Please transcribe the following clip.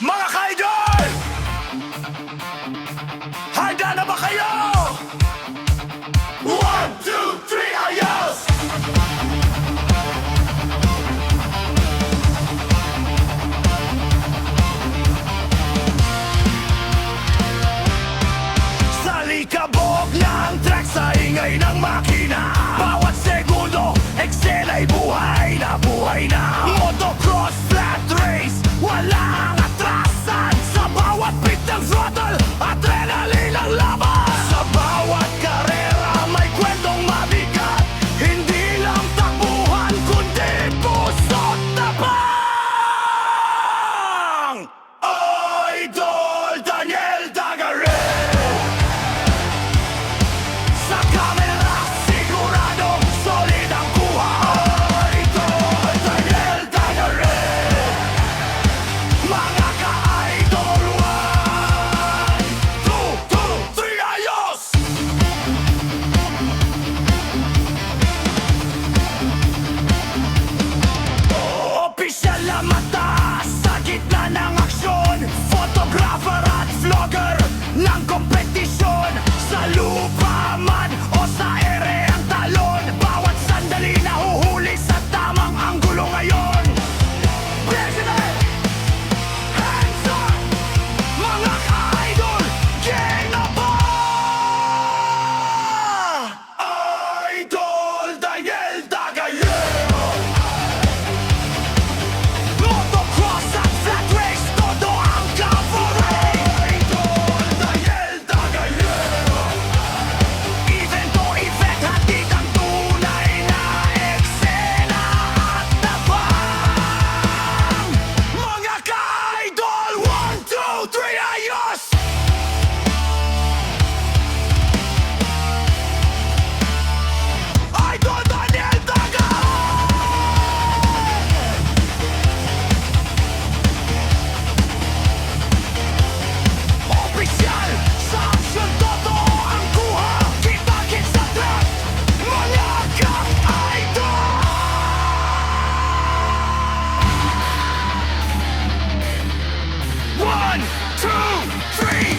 Mga kaidol! Handa na ba kayo? 1, 2, 3, ayos! Sa likabok ng track, sa ingay ng makina, bawat segundo, eksela'y buhay na buhay na. Motocross flat race, walang atrasan. Sa bawat beat ng throttle, adrenaline ang laban. Sa bawat karera, may kwentong mabigat. Hindi lang takbuhan, kundi puso't tapang. Idol Daniel Dagami, sa camera, siguradong solid ang kuha. Idol Daniel Dagami, mga ka-idol. 1, 2, 3, ayos! Opisyal na mata sa gitna ng aksyon, photographer at vlogger ng kompetisyon. Sa lupa man o sa ere ang talon, bawat sandali nahuhuli sa tamang anggulo ngayon. Brgy, hands up! Mga ka-idol, game na ba? Idol Daniel Dagami, motocross at flat race, todo ang coverage. Idol Daniel Dagami, event to event, hatid ang tunay na eksena at tabang. Mga ka-idol, 1, 2, 3, ayos! Idol Daniel Dagami! Opisyal, sa aksyon totoo ang kuha. Kita-kits sa track, mga ka-idol! 1, 2, 3,